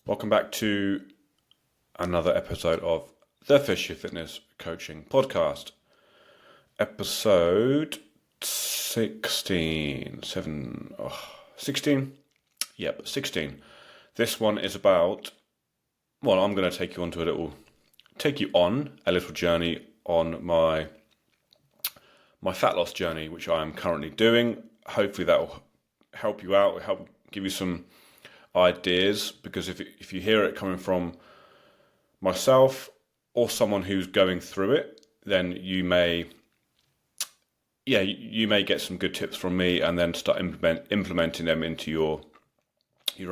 Welcome back to another episode of the Fisher Fitness Coaching Podcast. Episode 16. 16? Yep, 16. This one is about, I'm going to take you on a little journey on my fat loss journey, which I am currently doing. Hopefully that will help you out, help give you some ideas, because if you hear it coming from myself or someone who's going through it, then you may get some good tips from me, and then start implementing them into your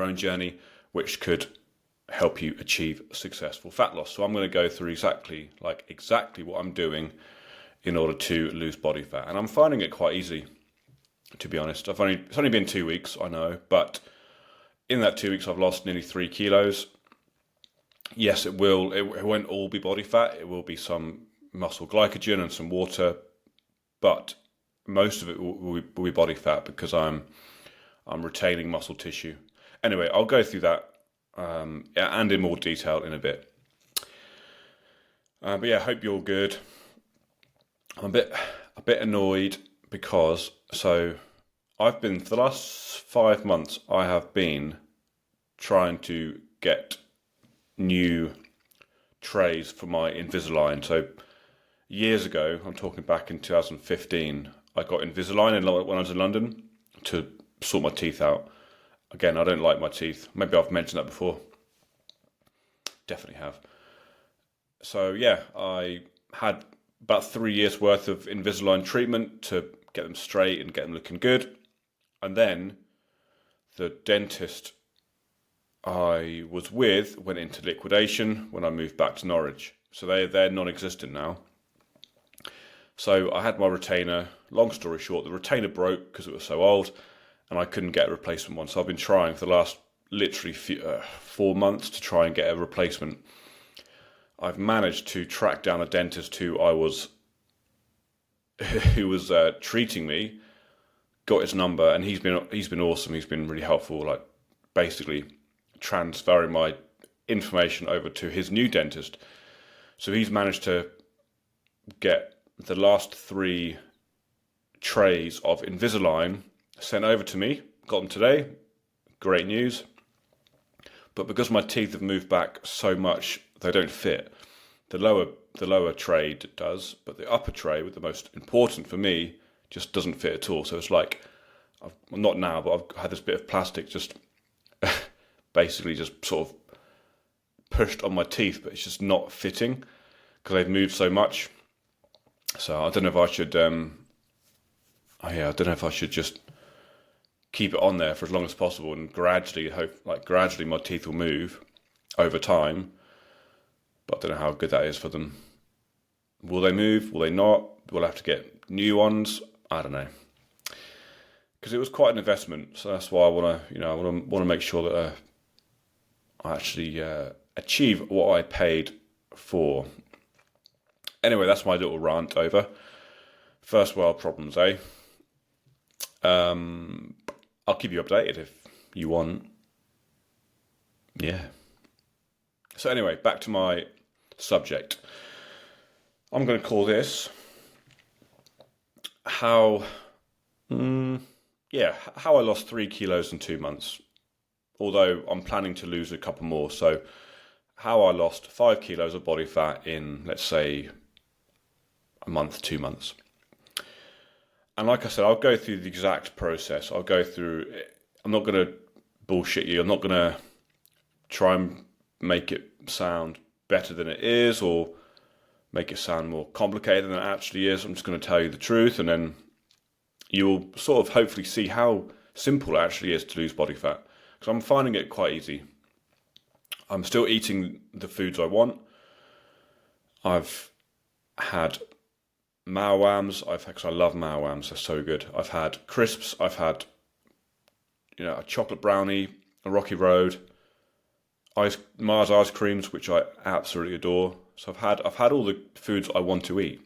own journey, which could help you achieve successful fat loss. So I'm going to go through exactly what I'm doing in order to lose body fat, and I'm finding it quite easy, to be honest. It's only been 2 weeks, I know, but in that 2 weeks, I've lost nearly 3 kilos. Yes, it won't all be body fat. It will be some muscle glycogen and some water, but most of it will be body fat because I'm retaining muscle tissue. Anyway, I'll go through that and in more detail in a bit. But yeah, I hope you're all good. I'm a bit annoyed because I've been, for the last 5 months, I have been trying to get new trays for my Invisalign. So years ago, I'm talking back in 2015, I got Invisalign when I was in London to sort my teeth out. Again, I don't like my teeth. Maybe I've mentioned that before. Definitely have. So yeah, I had about 3 years worth of Invisalign treatment to get them straight and get them looking good. And then the dentist I was with went into liquidation when I moved back to Norwich. So they're non-existent now. So I had my retainer. Long story short, the retainer broke because it was so old, and I couldn't get a replacement one. So I've been trying for the last literally 4 months to try and get a replacement. I've managed to track down a dentist who was treating me. Got his number, and he's been awesome. He's been really helpful, like basically transferring my information over to his new dentist. So he's managed to get the last 3 trays of Invisalign sent over to me. Got them today. Great news. But because my teeth have moved back so much, they don't fit. The lower tray does, but the upper tray, with the most important for me, just doesn't fit at all. So it's like, not now, but I've had this bit of plastic just basically just sort of pushed on my teeth, but it's just not fitting because they've moved so much. So I don't know if I should, I don't know if I should just keep it on there for as long as possible and gradually my teeth will move over time. But I don't know how good that is for them. Will they move? Will they not? We'll have to get new ones. I don't know, because it was quite an investment. So that's why I want to make sure that I actually achieve what I paid for. Anyway, that's my little rant over. First world problems, eh? I'll keep you updated if you want. Yeah. So anyway, back to my subject. I'm going to call this how I lost 3 kilos in 2 months. Although I'm planning to lose a couple more. So how I lost 5 kilos of body fat in, let's say, a month, 2 months. And like I said, I'll go through the exact process. I'm not going to bullshit you. I'm not going to try and make it sound better than it is, or make it sound more complicated than it actually is. I'm just going to tell you the truth, and then you'll sort of hopefully see how simple it actually is to lose body fat. Because I'm finding it quite easy. I'm still eating the foods I want. I've had Maoams. Because I love Maoams. They're so good. I've had crisps. I've had, a chocolate brownie, a Rocky Road, Mars ice creams, which I absolutely adore. So I've had all the foods I want to eat,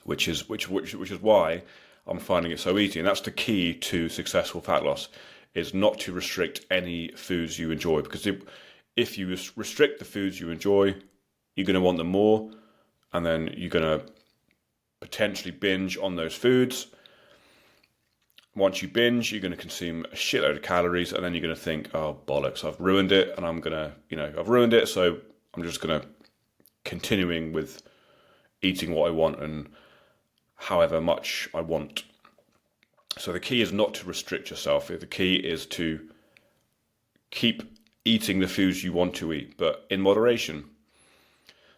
which is why I'm finding it so easy. And that's the key to successful fat loss, is not to restrict any foods you enjoy, because if you restrict the foods you enjoy, you're going to want them more, and then you're going to potentially binge on those foods. Once you binge, you're going to consume a shitload of calories, and then you're going to think, oh, bollocks, I've ruined it, and I've ruined it, so I'm just going to continuing with eating what I want and however much I want. So the key is not to restrict yourself. The key is to keep eating the foods you want to eat, but in moderation.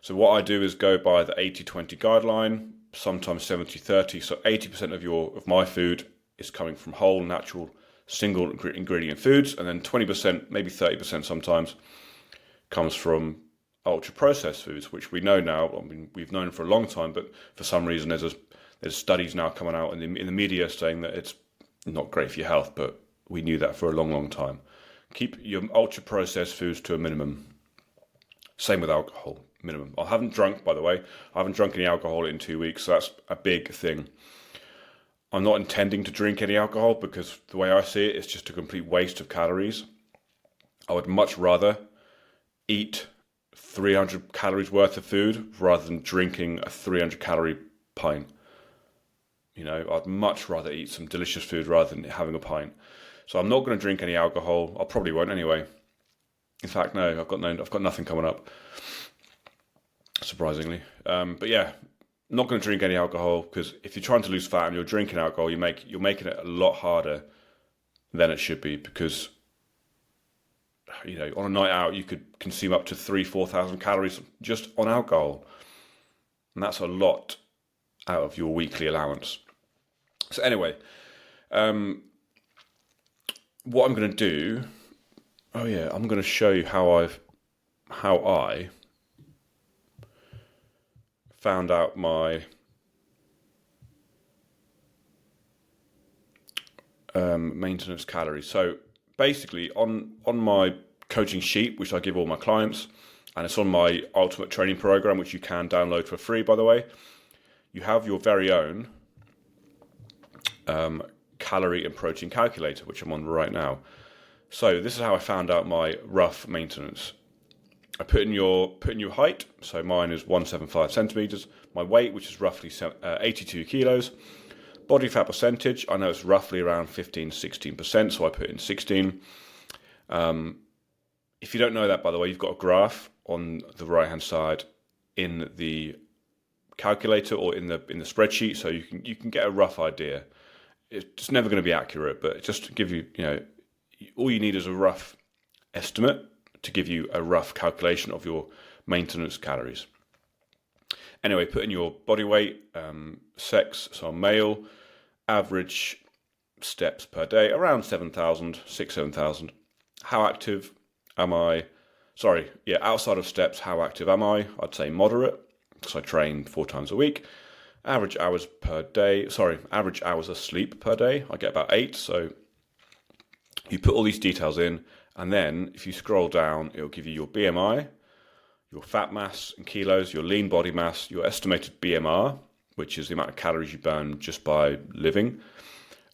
So what I do is go by the 80-20 guideline, sometimes 70-30. So 80% of my food is coming from whole, natural, single ingredient foods, and then 20%, maybe 30% sometimes, comes from ultra processed foods, which we know now. I mean, we've known for a long time, but for some reason there's studies now coming out in the media saying that it's not great for your health, but we knew that for a long, long time. Keep your ultra processed foods to a minimum. Same with alcohol, minimum. I haven't drunk, by the way. I haven't drunk any alcohol in 2 weeks, so that's a big thing. I'm not intending to drink any alcohol because the way I see it, it's just a complete waste of calories. I would much rather eat 300 calories worth of food rather than drinking a 300 calorie pint. I'd much rather eat some delicious food rather than having a pint. So I'm not going to drink any alcohol. I probably won't anyway. In fact, no, I've got nothing coming up, surprisingly. But yeah, not going to drink any alcohol, because if you're trying to lose fat and you're drinking alcohol, you're making it a lot harder than it should be, because on a night out you could consume up to 3,000-4,000 calories just on alcohol, and that's a lot out of your weekly allowance. So anyway, what I'm going to do, I'm going to show you how I found out my maintenance calories. So basically, on my coaching sheet, which I give all my clients, and it's on my ultimate training program, which you can download for free, by the way, you have your very own calorie and protein calculator, which I'm on right now. So this is how I found out my rough maintenance. I put in your height, so mine is 175 centimeters. My weight, which is roughly 82 kilos. Body fat percentage, I know it's roughly around 15-16%, so I put in 16. If you don't know that, by the way, you've got a graph on the right-hand side in the calculator or in the spreadsheet, so you can get a rough idea. It's never going to be accurate, but just to give you, all you need is a rough estimate to give you a rough calculation of your maintenance calories. Anyway, put in your body weight, sex, so I'm male, average steps per day, around 7,000. How active am I? Outside of steps, how active am I? I'd say moderate, because I train 4 times a week. Average hours of sleep per day, I get about 8, so you put all these details in, and then if you scroll down, it'll give you your BMI, your fat mass in kilos, your lean body mass, your estimated BMR, which is the amount of calories you burn just by living,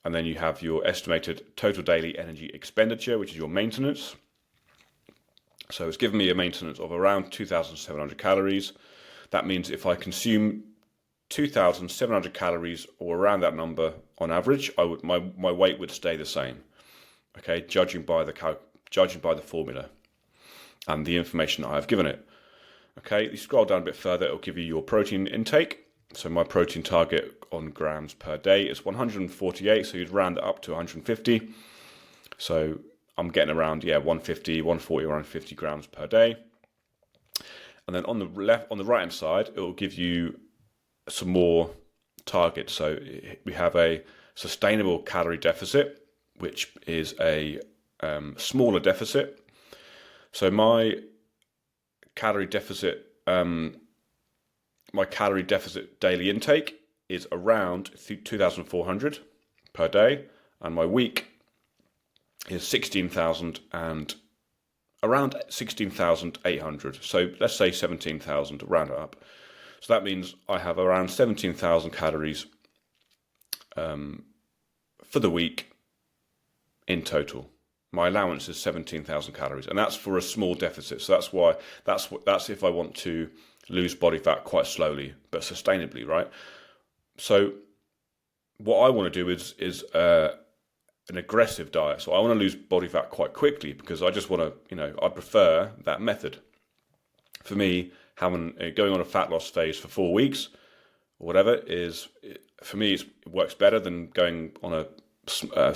and then you have your estimated total daily energy expenditure, which is your maintenance. So it's given me a maintenance of around 2,700 calories. That means if I consume 2,700 calories or around that number on average, my weight would stay the same. Okay, judging by the formula and the information I have given it. Okay, you scroll down a bit further, it'll give you your protein intake. So my protein target on grams per day is 148, so you'd round it up to 150. So I'm getting around 150, 140, around 50 grams per day. And then on the right hand side, it will give you some more targets. So we have a sustainable calorie deficit, which is a smaller deficit. So my calorie deficit daily intake is around 2,400 per day, and my week is 16,000 and around 16,800. So let's say 17,000, round it up. So that means I have around 17,000 calories for the week in total. My allowance is 17,000 calories, and that's for a small deficit. So that's if I want to lose body fat quite slowly but sustainably, right? So what I want to do is an aggressive diet. So I want to lose body fat quite quickly because I just want to, I prefer that method. For me, going on a fat loss phase for 4 weeks or whatever for me, it works better than going on a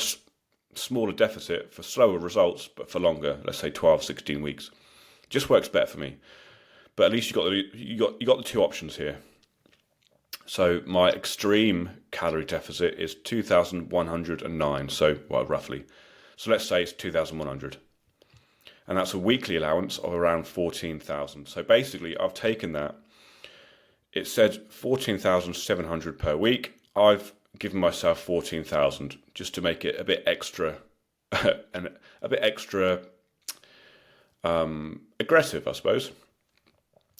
smaller deficit for slower results, but for longer, let's say 12, 16 weeks. It just works better for me. But at least you got the two options here. So my extreme calorie deficit is 2,109. So, well, roughly. So let's say it's 2,100. And that's a weekly allowance of around 14,000. So basically, I've taken that. It said 14,700 per week. I've given myself 14,000 just to make it a bit extra, and a bit extra aggressive, I suppose.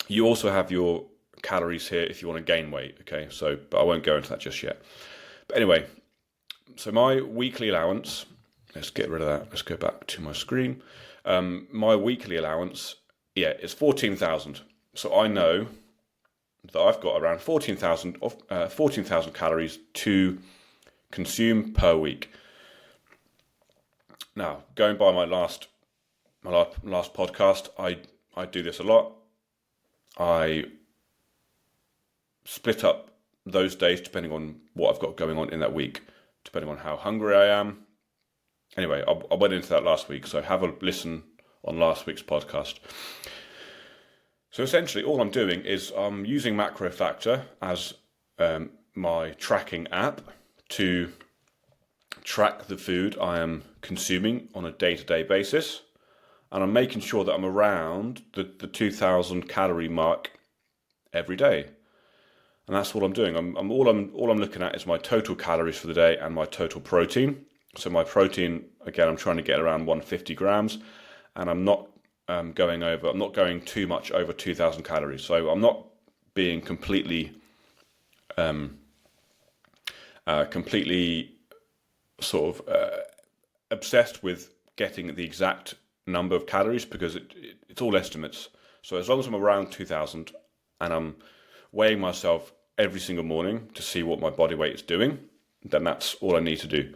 You also have your calories here if you want to gain weight. Okay, but I won't go into that just yet. But anyway, so my weekly allowance. Let's get rid of that. Let's go back to my screen. My weekly allowance, is 14,000. So I know that I've got around 14,000 calories to consume per week. Now, going by my last podcast, I do this a lot. I split up those days depending on what I've got going on in that week, depending on how hungry I am. Anyway, I went into that last week, so have a listen on last week's podcast. So essentially, all I'm doing is I'm using MacroFactor as my tracking app to track the food I am consuming on a day-to-day basis, and I'm making sure that I'm around the 2,000 calorie mark every day. And that's what I'm doing. All I'm looking at is my total calories for the day and my total protein. So my protein, again, I'm trying to get around 150 grams, and I'm not going too much over 2,000 calories. So I'm not being completely sort of obsessed with getting the exact number of calories, because it's all estimates. So as long as I'm around 2,000 and I'm weighing myself every single morning to see what my body weight is doing, then that's all I need to do.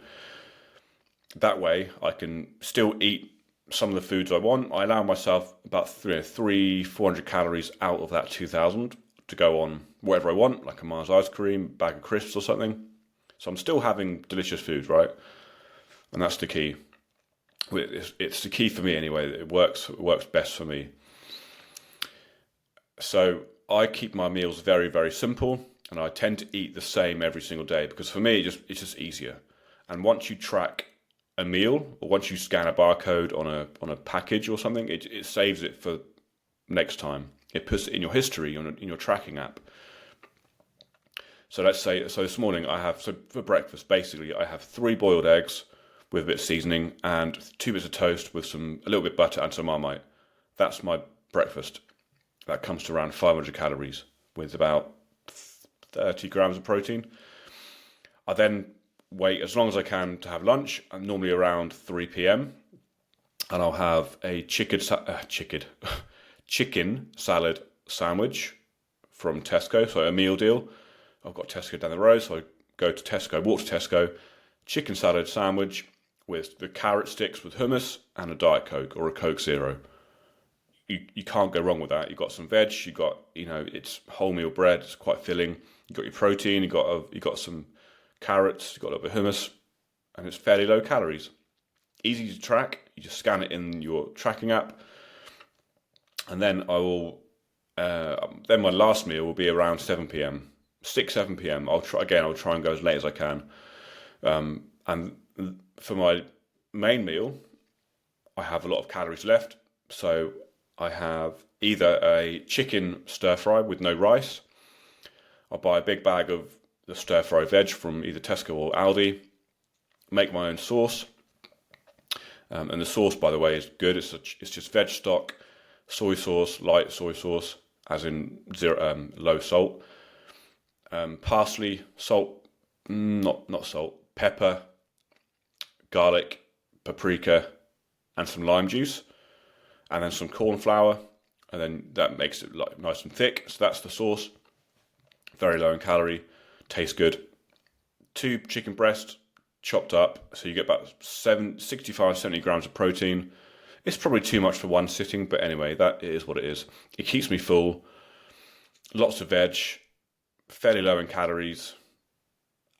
That way I can still eat some of the foods I want. I allow myself about 400 calories out of that 2,000 to go on whatever I want, like a Mars ice cream, bag of crisps or something. So I'm still having delicious food, right? And that's the key. It's the key for me anyway. It works best for me. So I keep my meals very, very simple, and I tend to eat the same every single day because for me it's just easier. And once you track a meal, or once you scan a barcode on a package or something, it saves it for next time. It puts it in your history in your tracking app. So let's say, this morning for breakfast, basically I have 3 boiled eggs with a bit of seasoning and 2 bits of toast with a little bit of butter and some Marmite. That's my breakfast. That comes to around 500 calories with about 30 grams of protein. I then wait as long as I can to have lunch. I'm normally around 3 p.m. and I'll have a chicken salad sandwich from Tesco, so a meal deal. I've got Tesco down the road, so I walk to Tesco, chicken salad sandwich with the carrot sticks with hummus and a Diet Coke or a Coke Zero. You can't go wrong with that. You've got some veg, it's wholemeal bread, it's quite filling. You've got your protein, you've got some carrots, you've got a little bit of hummus, and it's fairly low calories. Easy to track. You just scan it in your tracking app, and then then my last meal will be around 7 p.m. 7 p.m. I'll try and go as late as I can. And for my main meal, I have a lot of calories left, so I have either a chicken stir fry with no rice. I'll buy a big bag of the stir fry veg from either Tesco or Aldi, make my own sauce. And the sauce, by the way, is good. It's just veg stock, soy sauce, light soy sauce, as in low salt, parsley, salt, not salt, pepper, garlic, paprika, and some lime juice, and then some corn flour, and then that makes it like nice and thick. So that's the sauce. Very low in calorie, tastes good. 2 chicken breasts chopped up, so you get about 65, 70 grams of protein. It's probably too much for one sitting, but anyway, that is what it is. It keeps me full. Lots of veg, fairly low in calories,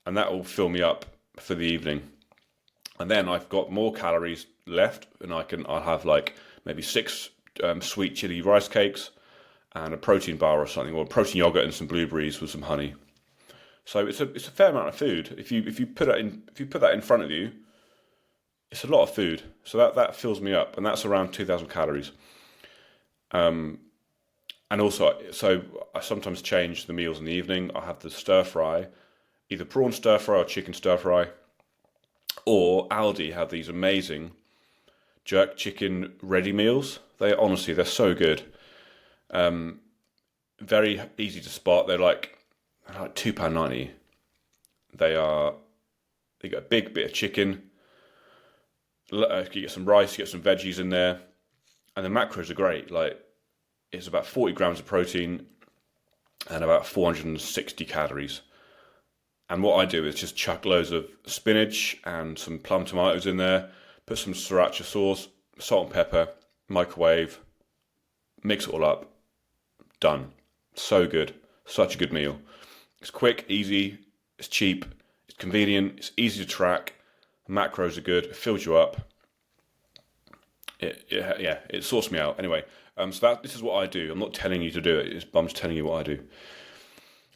and that will fill me up for the evening. And then I've got more calories left, and I'll have like maybe 6 sweet chili rice cakes and a protein bar or something, or protein yogurt and some blueberries with some honey. So it's a fair amount of food. If you put that in front of you, it's a lot of food. So that fills me up, and that's around 2,000 calories. And also, so I sometimes change the meals in the evening. I have the stir fry, either prawn stir fry or chicken stir fry, or Aldi have these amazing jerk chicken ready meals. They're so good. Very easy to spot. They're like £2.90. They got a big bit of chicken. You get some rice, you get some veggies in there, and the macros are great. Like, it's about 40 grams of protein and about 460 calories. And what I do is just chuck loads of spinach and some plum tomatoes in there, put some sriracha sauce, salt and pepper, microwave, mix it all up, done. So good. Such a good meal. It's quick, easy, it's cheap, it's convenient, it's easy to track, macros are good, it fills you up. It sorts me out. Anyway, so this is what I do. I'm not telling you to do it, I'm just telling you what I do.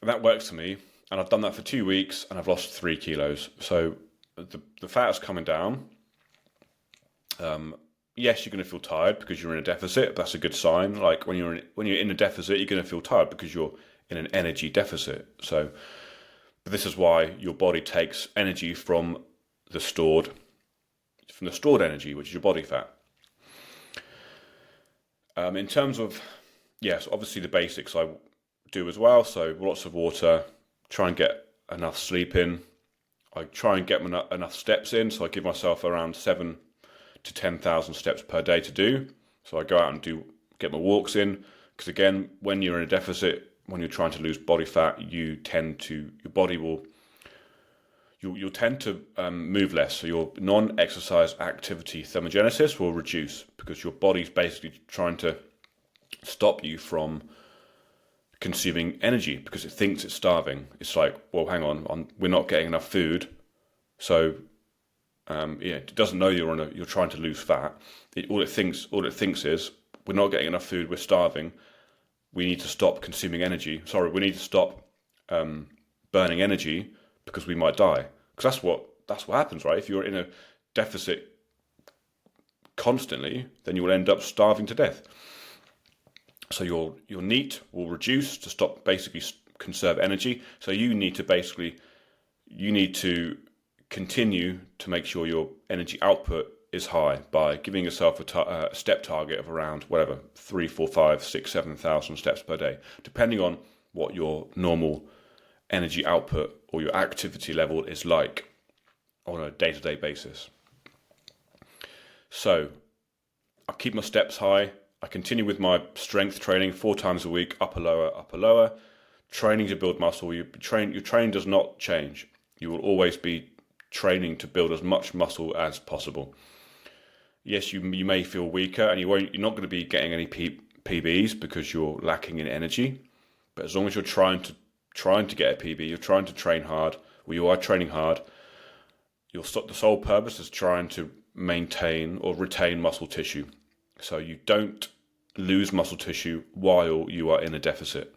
And that works for me, and I've done that for 2 weeks, and I've lost 3 kilos. So the fat is coming down. Yes, you're going to feel tired because you're in a deficit. That's a good sign. Like when you're in a deficit, you're going to feel tired because you're in an energy deficit. So, but this is why your body takes energy from the stored energy, which is your body fat. In terms of, yes, obviously the basics I do as well. So lots of water, try and get enough sleep in. I try and get enough steps in. So I give myself around 7 to 10,000 steps per day to do. So I go out and get my walks in. Because again, when you're in a deficit, when you're trying to lose body fat, you'll tend to move less. So your non-exercise activity thermogenesis will reduce because your body's basically trying to stop you from consuming energy because it thinks it's starving. It's like, well, hang on, we're not getting enough food. So it doesn't know you're trying to lose fat. All it thinks is, we're not getting enough food, we're starving. We need to stop consuming energy. We need to stop burning energy because we might die. Because that's what happens, right? If you're in a deficit constantly, then you will end up starving to death. So your NEAT will reduce to stop, basically conserve energy. So you need to continue to make sure your energy output is high by giving yourself a step target of around 3, 4, 5, 6, 7,000 steps per day, depending on what your normal energy output or your activity level is like on a day-to-day basis. So I keep my steps high. I continue with my strength training 4 times a week, upper lower, training to build muscle. Your training does not change. You will always be training to build as much muscle as possible. Yes, you may feel weaker, and you're not going to be getting any PBs because you're lacking in energy. But as long as you're trying to get a PB, you're trying to train hard, or you are training hard, the sole purpose is trying to maintain or retain muscle tissue. So you don't lose muscle tissue while you are in a deficit.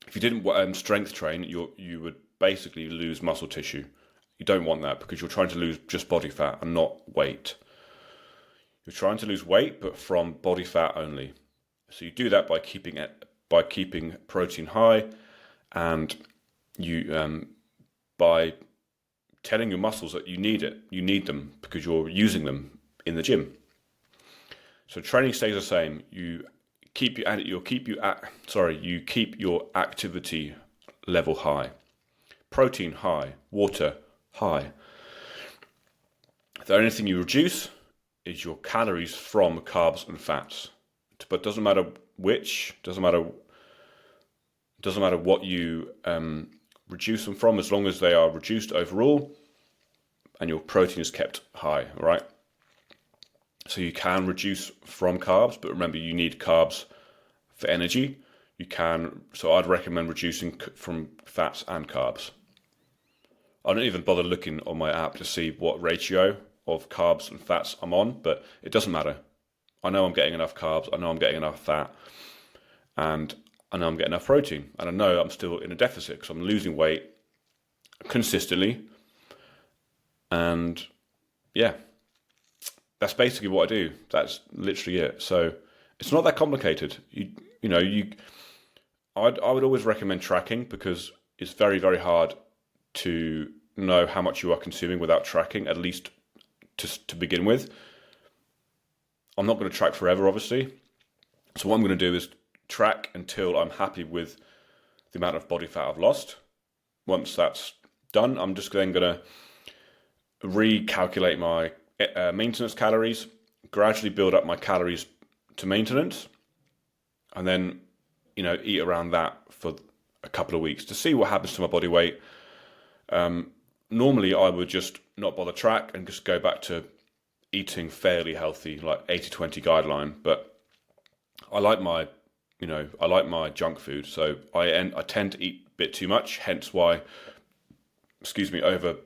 If you didn't strength train, you would basically lose muscle tissue. You don't want that because you're trying to lose just body fat and not weight. You're trying to lose weight, but from body fat only. So you do that by keeping protein high, and by telling your muscles that you need them because you're using them in the gym. So training stays the same. You keep your activity level high, protein high, water high. The only thing you reduce is your calories from carbs and fats. But doesn't matter which, doesn't matter what you reduce them from, as long as they are reduced overall and your protein is kept high, right? So you can reduce from carbs, but remember you need carbs for energy. So I'd recommend reducing from fats and carbs. I don't even bother looking on my app to see what ratio of carbs and fats I'm on, but it doesn't matter. I know I'm getting enough carbs, I know I'm getting enough fat, and I know I'm getting enough protein, and I know I'm still in a deficit because I'm losing weight consistently. And yeah, that's basically what I do. That's literally it. So it's not that complicated. I would always recommend tracking, because it's very, very hard to know how much you are consuming without tracking, at least to begin with. I'm not going to track forever, obviously. So what I'm going to do is track until I'm happy with the amount of body fat I've lost. Once that's done, I'm just then going to recalculate my maintenance calories, gradually build up my calories to maintenance, and then eat around that for a couple of weeks to see what happens to my body weight. Normally I would just not bother track and just go back to eating fairly healthy, like 80-20 guideline. But I like my junk food, so I tend to eat a bit too much, hence why, over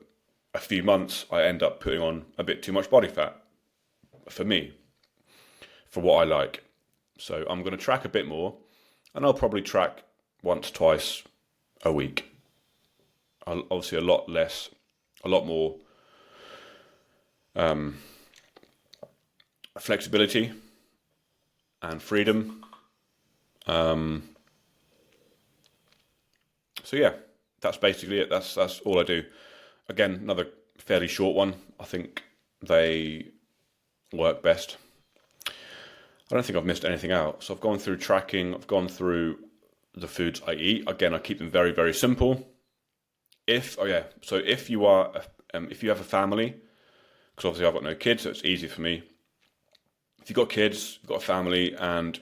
a few months I end up putting on a bit too much body fat for me, for what I like. So I'm going to track a bit more, and I'll probably track once, twice a week. Obviously a lot more flexibility and freedom. So yeah, that's basically it. That's all I do. Again, another fairly short one. I think they work best. I don't think I've missed anything out. So I've gone through tracking. I've gone through the foods I eat. Again, I keep them very, very simple. So if you have a family, because obviously I've got no kids, so it's easy for me. If you've got kids, you've got a family, and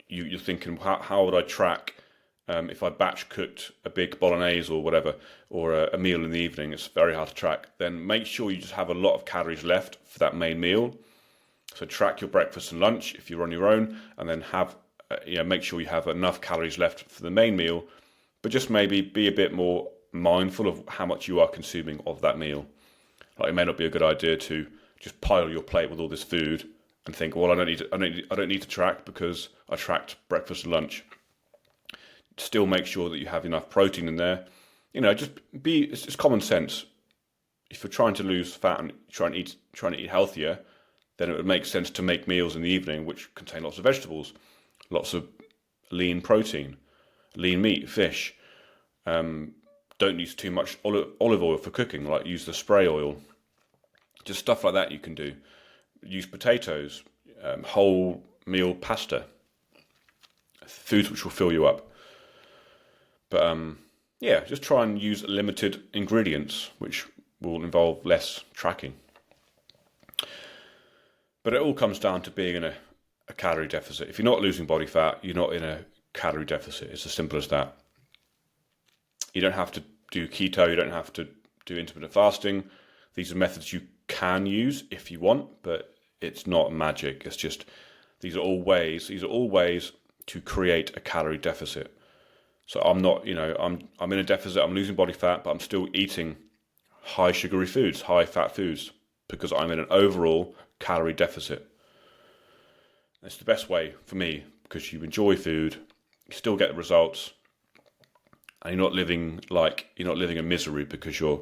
you're thinking, how would I track if I batch cooked a big bolognese or whatever, or a meal in the evening? It's very hard to track. Then make sure you just have a lot of calories left for that main meal. So track your breakfast and lunch if you're on your own, and then make sure you have enough calories left for the main meal, but just maybe be a bit more mindful of how much you are consuming of that meal. Like, it may not be a good idea to just pile your plate with all this food and think, well, I don't need to track because I tracked breakfast and lunch. Still make sure that you have enough protein in there. It's common sense. If you're trying to lose fat and trying to eat healthier, then it would make sense to make meals in the evening which contain lots of vegetables, lots of lean protein, lean meat, fish. Don't use too much olive oil for cooking, like use the spray oil. Just stuff like that you can do. Use potatoes, whole meal pasta, foods which will fill you up. But just try and use limited ingredients, which will involve less tracking. But it all comes down to being in a calorie deficit. If you're not losing body fat, you're not in a calorie deficit. It's as simple as that. You don't have to do keto, you don't have to do intermittent fasting. These are methods you can use if you want, but it's not magic. It's just, these are all ways to create a calorie deficit. So I'm not, I'm in a deficit, I'm losing body fat, but I'm still eating high sugary foods, high fat foods, because I'm in an overall calorie deficit. It's the best way for me, because you enjoy food, you still get the results, and you're not living in misery because you're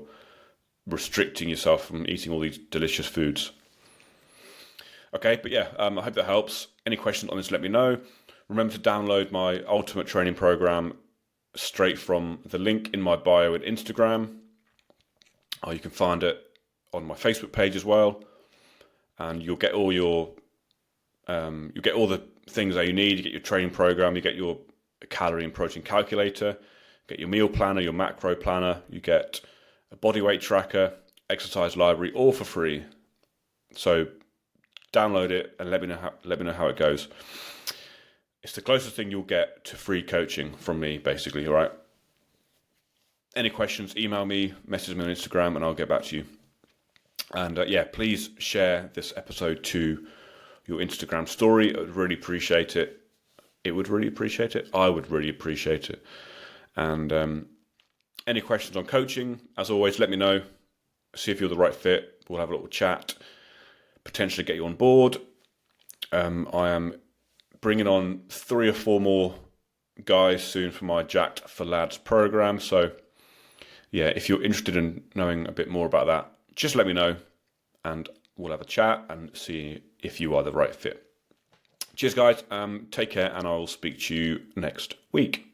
restricting yourself from eating all these delicious foods. Okay, but yeah, I hope that helps. Any questions on this, let me know. Remember to download my ultimate training program straight from the link in my bio and Instagram. You can find it on my Facebook page as well, and you'll get all the things that you need. You get your training program, you get your calorie and protein calculator, get your meal planner, your macro planner, you get a body weight tracker, exercise library, all for free. So download it and let me know how it goes. It's the closest thing you'll get to free coaching from me, basically. All right. Any questions? Email me, message me on Instagram, and I'll get back to you. And please share this episode to your Instagram story. I would really appreciate it. It would really appreciate it. I would really appreciate it. And any questions on coaching, as always, let me know. See if you're the right fit. We'll have a little chat. Potentially get you on board. I am bringing on 3 or 4 more guys soon for my Jacked for Lads program. So, yeah, if you're interested in knowing a bit more about that, just let me know and we'll have a chat and see if you are the right fit. Cheers, guys. Take care, and I will speak to you next week.